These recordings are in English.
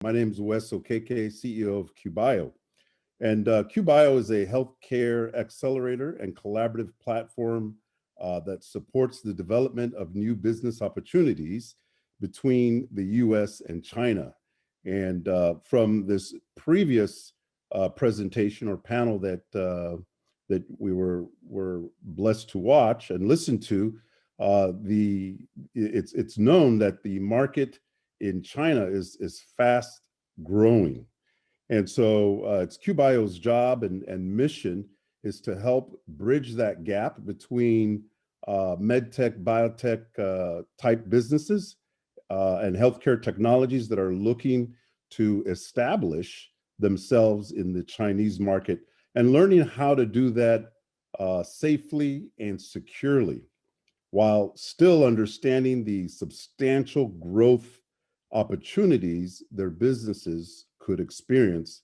My name is Wes Okeke, CEO of QBio. And QBio is a healthcare accelerator and collaborative platform that supports the development of new business opportunities between the US and China. And from this previous presentation or panel that we were blessed to watch and listen to, it's known that the market in China is fast growing. And so it's QBio's job and mission is to help bridge that gap between medtech, biotech type businesses and healthcare technologies that are looking to establish themselves in the Chinese market and learning how to do that safely and securely while still understanding the substantial growth opportunities their businesses could experience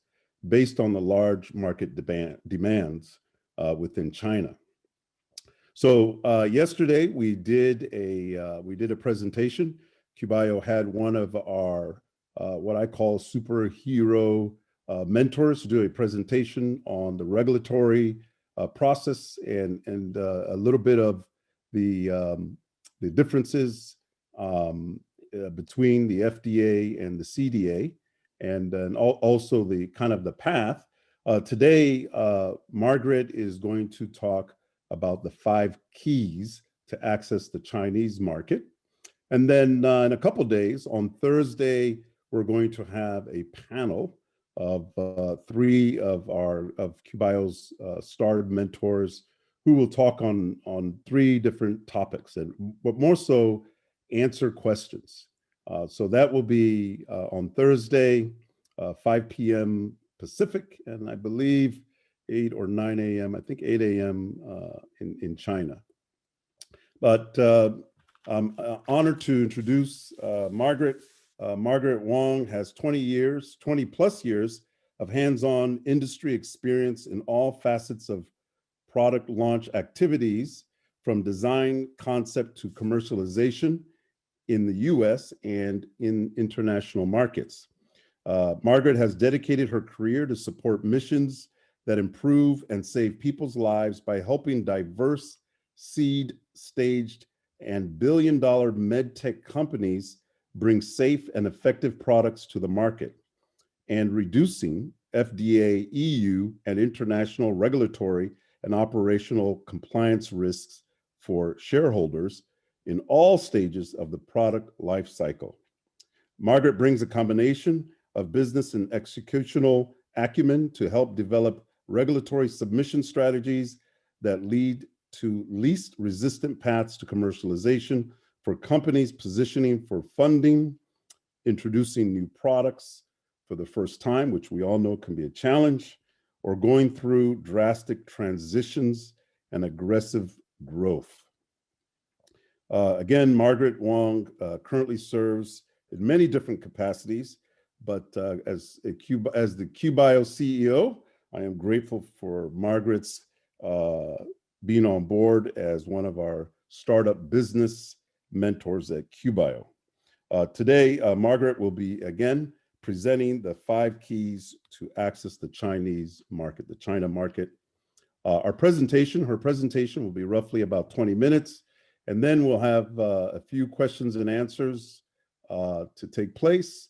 based on the large market demands within China. So yesterday we did a presentation. QBio had one of our what I call superhero mentors do a presentation on the regulatory process and a little bit of the differences between the FDA and the CDA, and then also the kind of the path. Today, Margaret is going to talk about the 5 keys to access the Chinese market. And then in a couple of days, on Thursday, we're going to have a panel of 3 of QBio's startup mentors who will talk on 3 different topics, but more so answer questions. So that will be on Thursday, 5 p.m. Pacific, and I believe 8 or 9 a.m., I think 8 a.m. In China. But I'm honored to introduce Margaret. Margaret Wong has 20 plus years of hands-on industry experience in all facets of product launch activities, from design concept to commercialization in the US and in international markets. Margaret has dedicated her career to support missions that improve and save people's lives by helping diverse seed, staged, and billion-dollar medtech companies bring safe and effective products to the market, and reducing FDA, EU, and international regulatory and operational compliance risks for shareholders in all stages of the product life cycle. Margaret brings a combination of business and executional acumen to help develop regulatory submission strategies that lead to least resistant paths to commercialization for companies positioning for funding, introducing new products for the first time, which we all know can be a challenge, or going through drastic transitions and aggressive growth. Again, Margaret Wong currently serves in many different capacities, but as the QBio CEO, I am grateful for Margaret's being on board as one of our startup business mentors at QBio. Today, Margaret will be again presenting the 5 keys to access the Chinese market, the China market. Her presentation will be roughly about 20 minutes, and then we'll have a few questions and answers to take place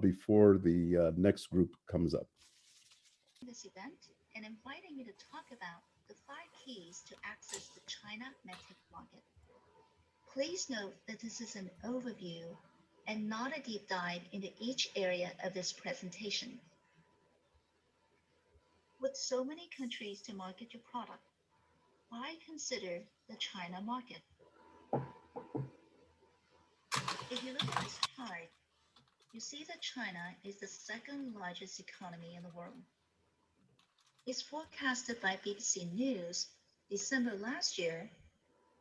before the next group comes up. This event and inviting me to talk about the 5 keys to access the China medtech market. Please note that this is an overview and not a deep dive into each area of this presentation. With so many countries to market your product, why consider the China market? If you look at this chart, you see that China is the 2nd largest economy in the world. It's forecasted by BBC News December last year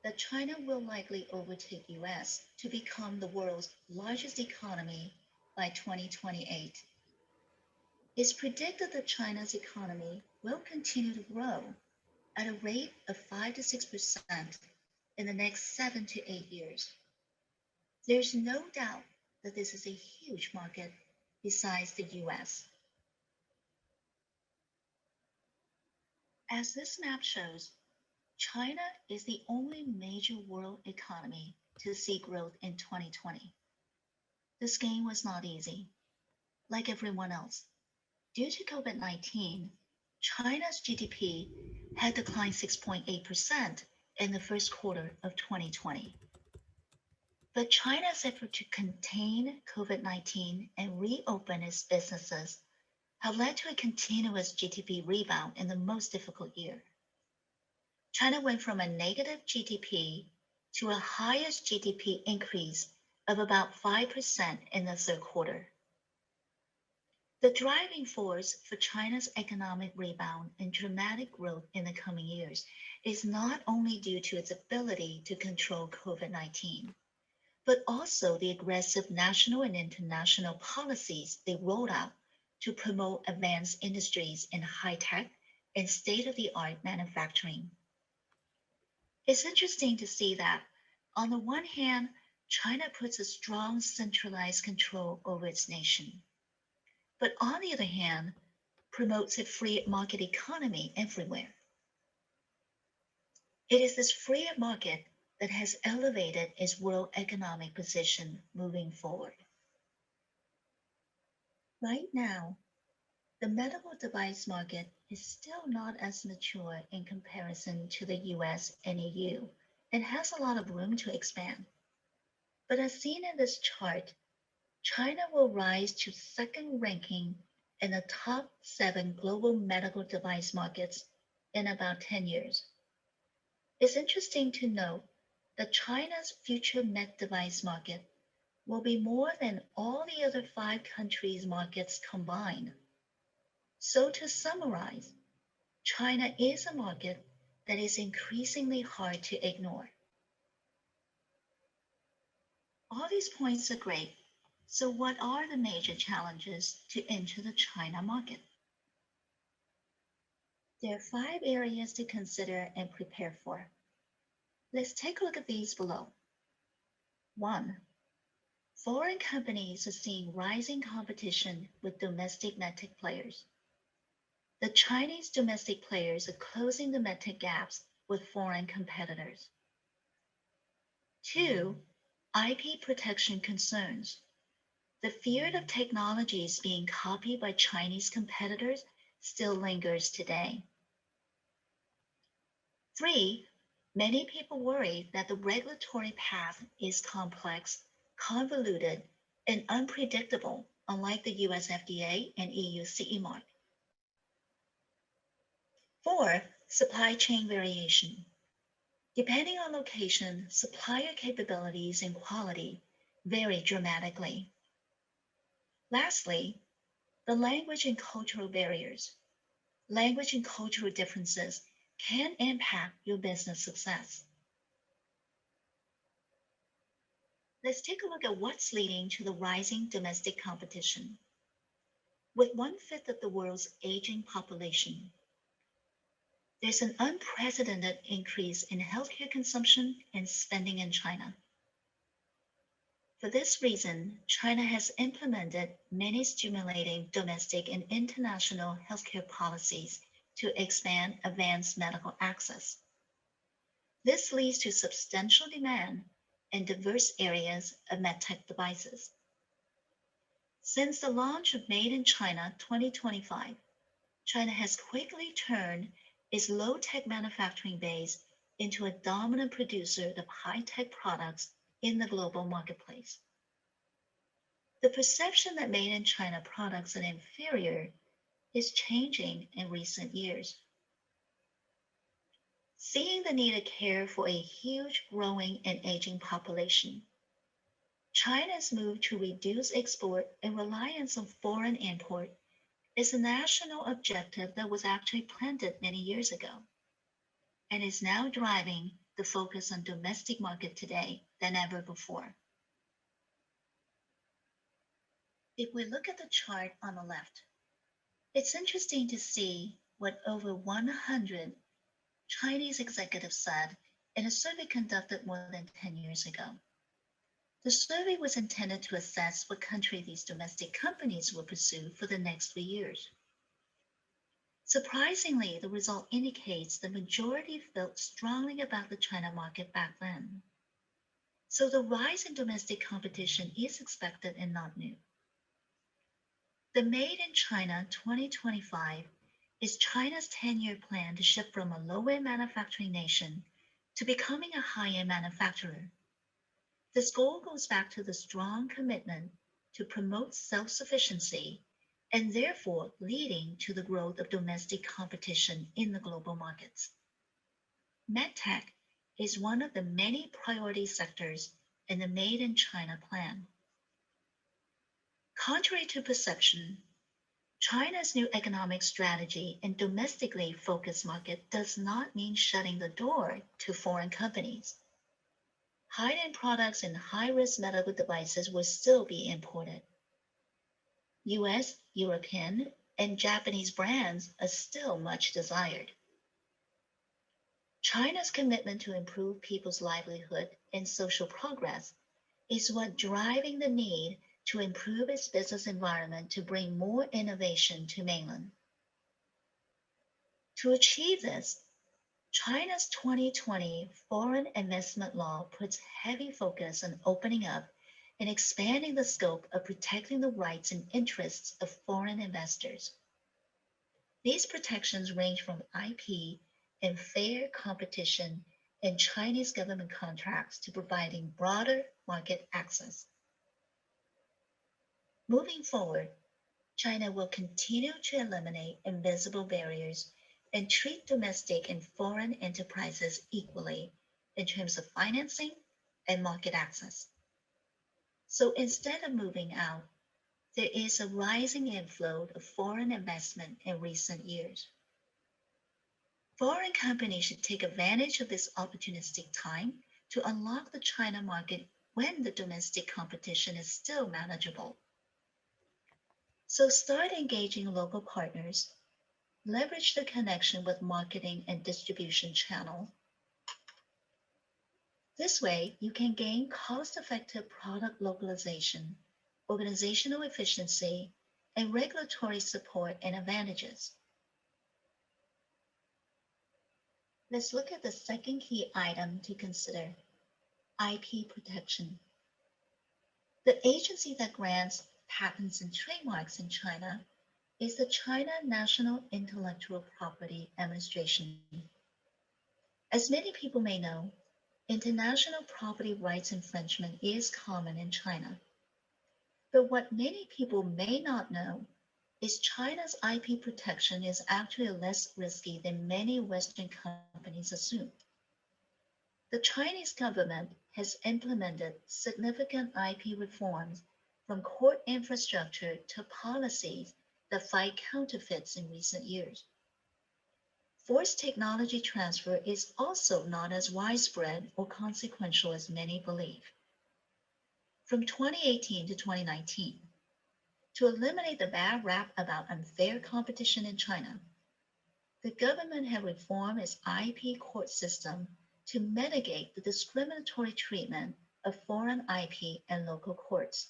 that China will likely overtake US to become the world's largest economy by 2028. It's predicted that China's economy will continue to grow at a rate of 5 to 6% in the next 7 to 8 years. There's no doubt that this is a huge market besides the US. As this map shows, China is the only major world economy to see growth in 2020. This gain was not easy. Like everyone else, due to COVID-19, China's GDP had declined 6.8% in the first quarter of 2020. But China's effort to contain COVID-19 and reopen its businesses have led to a continuous GDP rebound in the most difficult year. China went from a negative GDP to a highest GDP increase of about 5% in the third quarter. The driving force for China's economic rebound and dramatic growth in the coming years is not only due to its ability to control COVID-19, but also the aggressive national and international policies they rolled out to promote advanced industries in high-tech and state-of-the-art manufacturing. It's interesting to see that, on the one hand, China puts a strong centralized control over its nation, but on the other hand, promotes a free market economy everywhere. It is this free market that has elevated its world economic position moving forward. Right now, the medical device market is still not as mature in comparison to the US and EU and has a lot of room to expand. But as seen in this chart, China will rise to second ranking in the top 7 global medical device markets in about 10 years. It's interesting to note that China's future med device market will be more than all the other 5 countries' markets combined. So to summarize, China is a market that is increasingly hard to ignore. All these points are great. So what are the major challenges to enter the China market? There are 5 areas to consider and prepare for. Let's take a look at these below. 1. Foreign companies are seeing rising competition with domestic medtech players. The Chinese domestic players are closing the medtech gaps with foreign competitors. 2. IP protection concerns. The fear of technologies being copied by Chinese competitors still lingers today. 3. Many people worry that the regulatory path is complex, convoluted, and unpredictable, unlike the US FDA and EU CE mark. 4. Supply chain variation. Depending on location, supplier capabilities and quality vary dramatically. Lastly, the language and cultural barriers. Language and cultural differences can impact your business success. Let's take a look at what's leading to the rising domestic competition. With 1/5 of the world's aging population, there's an unprecedented increase in healthcare consumption and spending in China. For this reason, China has implemented many stimulating domestic and international healthcare policies to expand advanced medical access. This leads to substantial demand in diverse areas of medtech devices. Since the launch of Made in China 2025, China has quickly turned its low-tech manufacturing base into a dominant producer of high-tech products in the global marketplace. The perception that made in China products are inferior is changing in recent years. Seeing the need to care for a huge growing and aging population, China's move to reduce export and reliance on foreign import is a national objective that was actually planted many years ago and is now driving the focus on domestic market today than ever before. If we look at the chart on the left, it's interesting to see what over 100 Chinese executives said in a survey conducted more than 10 years ago. The survey was intended to assess what country these domestic companies will pursue for the next 3 years. Surprisingly, the result indicates the majority felt strongly about the China market back then. So the rise in domestic competition is expected and not new. The Made in China 2025 is China's 10-year plan to shift from a low-end manufacturing nation to becoming a high-end manufacturer. This goal goes back to the strong commitment to promote self-sufficiency and therefore leading to the growth of domestic competition in the global markets. MedTech is one of the many priority sectors in the Made in China plan. Contrary to perception, China's new economic strategy and domestically focused market does not mean shutting the door to foreign companies. High-end products and high-risk medical devices will still be imported. US, European, and Japanese brands are still much desired. China's commitment to improve people's livelihood and social progress is what driving the need to improve its business environment to bring more innovation to mainland. To achieve this, China's 2020 foreign investment law puts heavy focus on opening up and expanding the scope of protecting the rights and interests of foreign investors. These protections range from IP and fair competition in Chinese government contracts to providing broader market access. Moving forward, China will continue to eliminate invisible barriers and treat domestic and foreign enterprises equally in terms of financing and market access. So instead of moving out, there is a rising inflow of foreign investment in recent years. Foreign companies should take advantage of this opportunistic time to unlock the China market when the domestic competition is still manageable. So start engaging local partners, leverage the connection with marketing and distribution channel. This way, you can gain cost-effective product localization, organizational efficiency, and regulatory support and advantages. Let's look at the second key item to consider, IP protection. The agency that grants patents and trademarks in China is the China National Intellectual Property Administration. As many people may know, international property rights infringement is common in China. But what many people may not know is China's IP protection is actually less risky than many Western companies assume. The Chinese government has implemented significant IP reforms from court infrastructure to policies that fight counterfeits in recent years. Forced technology transfer is also not as widespread or consequential as many believe. From 2018 to 2019, to eliminate the bad rap about unfair competition in China, the government had reformed its IP court system to mitigate the discriminatory treatment of foreign IP and local courts.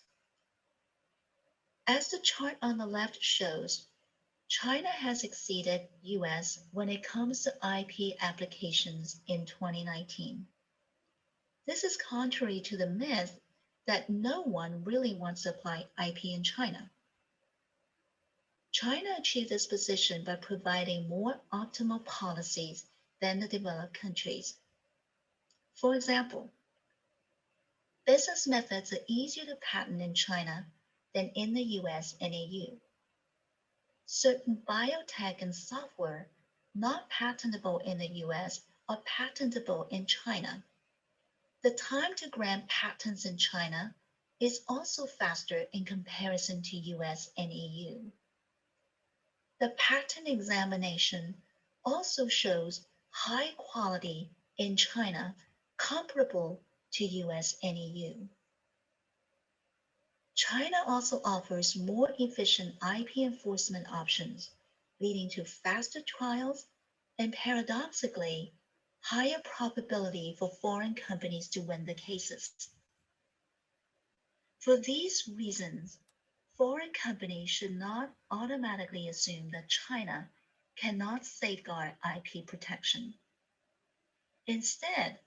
As the chart on the left shows, China has exceeded US when it comes to IP applications in 2019. This is contrary to the myth that no one really wants to apply IP in China. China achieved this position by providing more optimal policies than the developed countries. For example, business methods are easier to patent in China than in the US and EU. Certain biotech and software not patentable in the US are patentable in China. The time to grant patents in China is also faster in comparison to US and EU. The patent examination also shows high quality in China comparable to US and EU. China also offers more efficient IP enforcement options, leading to faster trials and paradoxically, higher probability for foreign companies to win the cases. For these reasons, foreign companies should not automatically assume that China cannot safeguard IP protection. Instead,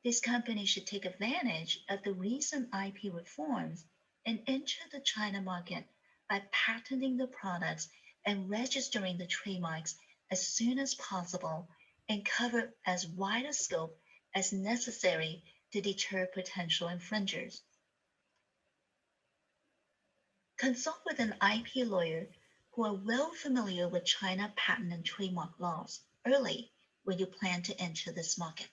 these companies should take advantage of the recent IP reforms and enter the China market by patenting the products and registering the trademarks as soon as possible and cover as wide a scope as necessary to deter potential infringers. Consult with an IP lawyer who are well familiar with China patent and trademark laws early when you plan to enter this market.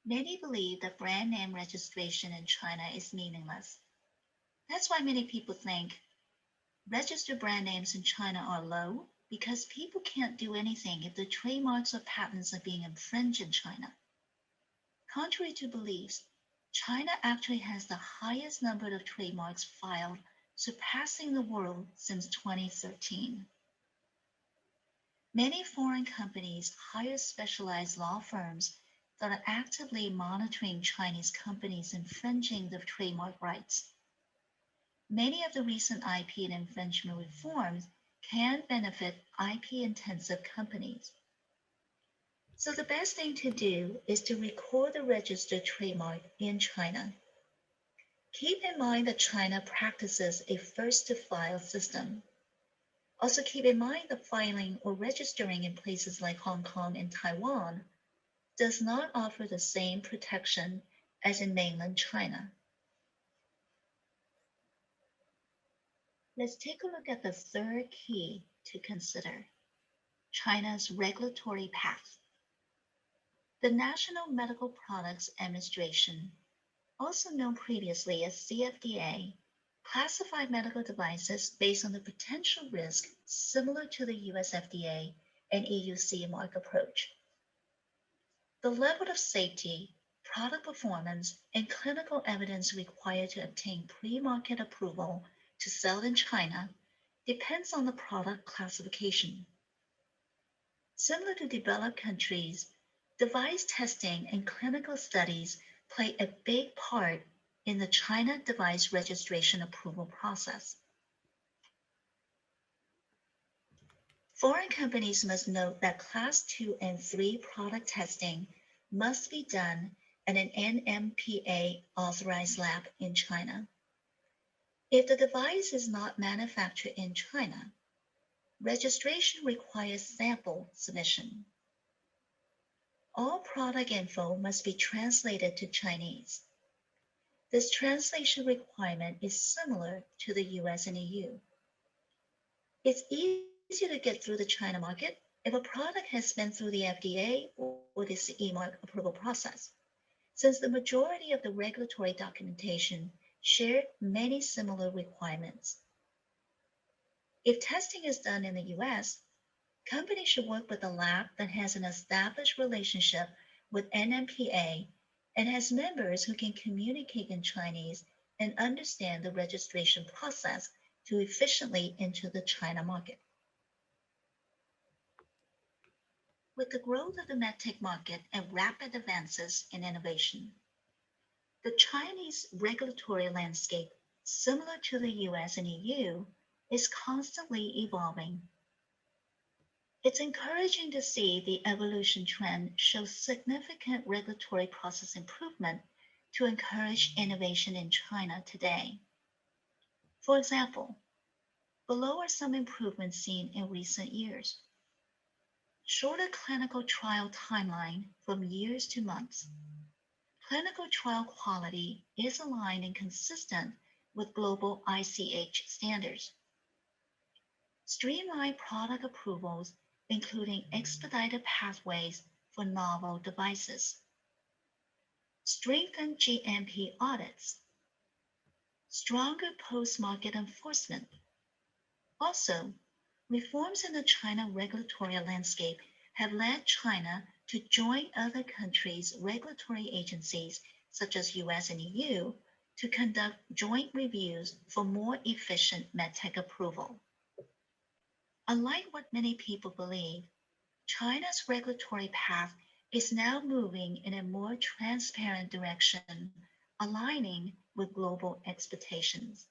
Many believe that brand name registration in China is meaningless. That's why many people think registered brand names in China are low because people can't do anything if the trademarks or patents are being infringed in China. Contrary to beliefs, China actually has the highest number of trademarks filed, surpassing the world since 2013. Many foreign companies hire specialized law firms that are actively monitoring Chinese companies infringing the trademark rights. Many of the recent IP and infringement reforms can benefit IP-intensive companies. So the best thing to do is to record the registered trademark in China. Keep in mind that China practices a first-to-file system. Also keep in mind that filing or registering in places like Hong Kong and Taiwan does not offer the same protection as in mainland China. Let's take a look at the third key to consider: China's regulatory path. The National Medical Products Administration, also known previously as CFDA, classified medical devices based on the potential risk similar to the US FDA and EU CE mark approach. The level of safety, product performance, and clinical evidence required to obtain pre-market approval to sell in China depends on the product classification. Similar to developed countries, device testing and clinical studies play a big part in the China device registration approval process. Foreign companies must note that Class 2 and 3 product testing must be done at an NMPA authorized lab in China. If the device is not manufactured in China, registration requires sample submission. All product info must be translated to Chinese. This translation requirement is similar to the US and EU. It's easier to get through the China market if a product has been through the FDA or the CE mark approval process, since the majority of the regulatory documentation share many similar requirements. If testing is done in the US, companies should work with a lab that has an established relationship with NMPA and has members who can communicate in Chinese and understand the registration process to efficiently enter the China market. With the growth of the medtech market and rapid advances in innovation, the Chinese regulatory landscape, similar to the US and EU, is constantly evolving. It's encouraging to see the evolution trend show significant regulatory process improvement to encourage innovation in China today. For example, below are some improvements seen in recent years. Shorter clinical trial timeline from years to months. Clinical trial quality is aligned and consistent with global ICH standards. Streamlined product approvals, including expedited pathways for novel devices. Strengthened GMP audits. Stronger post-market enforcement. Also, reforms in the China regulatory landscape have led China to join other countries' regulatory agencies, such as US and EU, to conduct joint reviews for more efficient medtech approval. Unlike what many people believe, China's regulatory path is now moving in a more transparent direction aligning with global expectations.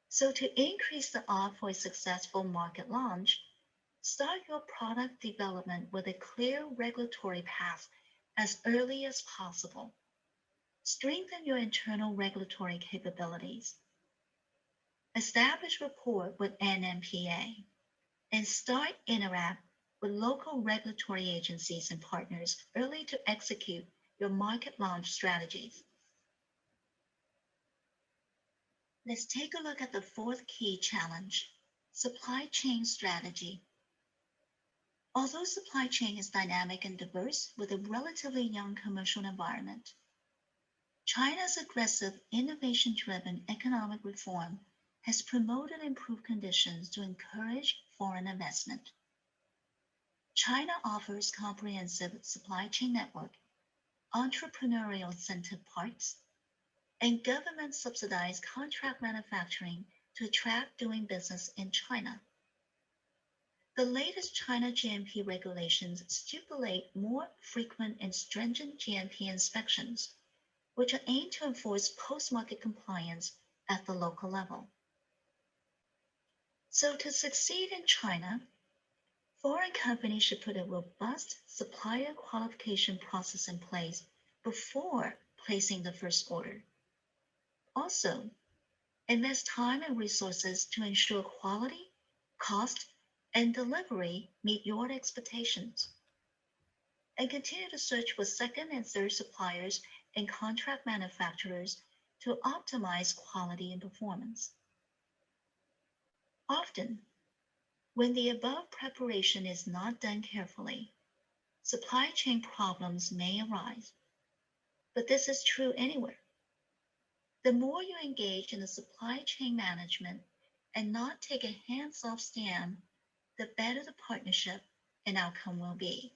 So to increase the odds for a successful market launch, start your product development with a clear regulatory path as early as possible. Strengthen your internal regulatory capabilities. Establish rapport with NMPA and start interact with local regulatory agencies and partners early to execute your market launch strategies. Let's take a look at the fourth key challenge, supply chain strategy. Although supply chain is dynamic and diverse with a relatively young commercial environment, China's aggressive, innovation-driven economic reform has promoted improved conditions to encourage foreign investment. China offers comprehensive supply chain network, entrepreneurial incentive parks, and government-subsidized contract manufacturing to attract doing business in China. The latest China GMP regulations stipulate more frequent and stringent GMP inspections, which are aimed to enforce post-market compliance at the local level. So to succeed in China, foreign companies should put a robust supplier qualification process in place before placing the first order. Also, invest time and resources to ensure quality, cost, and delivery meet your expectations. And continue to search for second and third suppliers and contract manufacturers to optimize quality and performance. Often, when the above preparation is not done carefully, supply chain problems may arise. But this is true anywhere. The more you engage in the supply chain management and not take a hands-off stand, the better the partnership and outcome will be.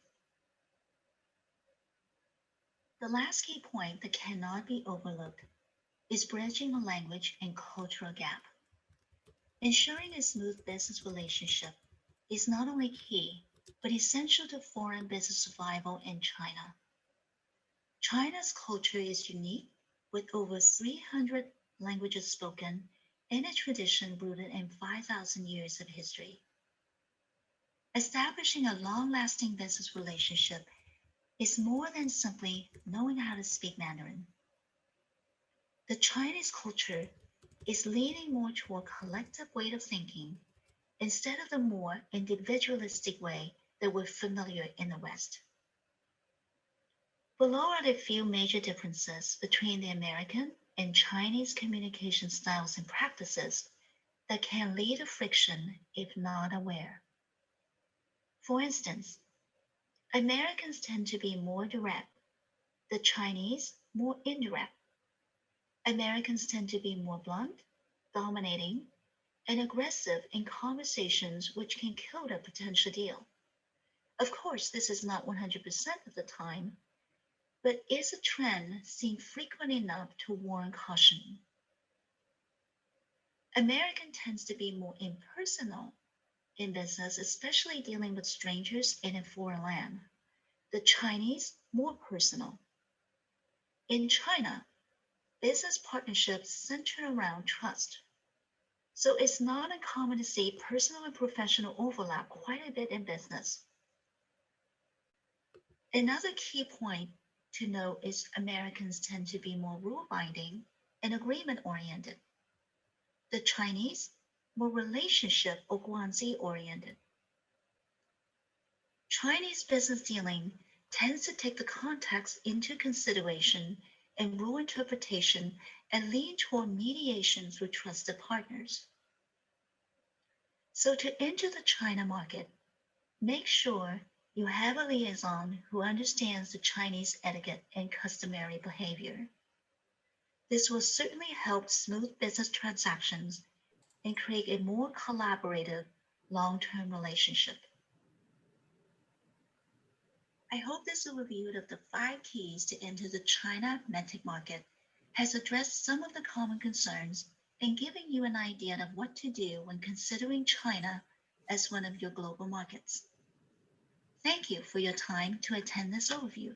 The last key point that cannot be overlooked is bridging the language and cultural gap. Ensuring a smooth business relationship is not only key, but essential to foreign business survival in China. China's culture is unique, with over 300 languages spoken and a tradition rooted in 5,000 years of history. Establishing a long-lasting business relationship is more than simply knowing how to speak Mandarin. The Chinese culture is leaning more toward a collective way of thinking instead of the more individualistic way that we're familiar in the West. Below are the few major differences between the American and Chinese communication styles and practices that can lead to friction if not aware. For instance, Americans tend to be more direct, the Chinese more indirect. Americans tend to be more blunt, dominating, and aggressive in conversations which can kill the potential deal. Of course, this is not 100% of the time, but is a trend seen frequent enough to warrant caution. American tends to be more impersonal in business, especially dealing with strangers in a foreign land. The Chinese more personal. In China, business partnerships center around trust. So it's not uncommon to see personal and professional overlap quite a bit in business. Another key point to note is Americans tend to be more rule-binding and agreement-oriented. The Chinese, more relationship or guanxi-oriented. Chinese business dealing tends to take the context into consideration and rule interpretation and lean toward mediation through trusted partners. So to enter the China market, make sure you have a liaison who understands the Chinese etiquette and customary behavior. This will certainly help smooth business transactions and create a more collaborative, long-term relationship. I hope this overview of the 5 keys to enter the China medtech market has addressed some of the common concerns and given you an idea of what to do when considering China as one of your global markets. Thank you for your time to attend this overview.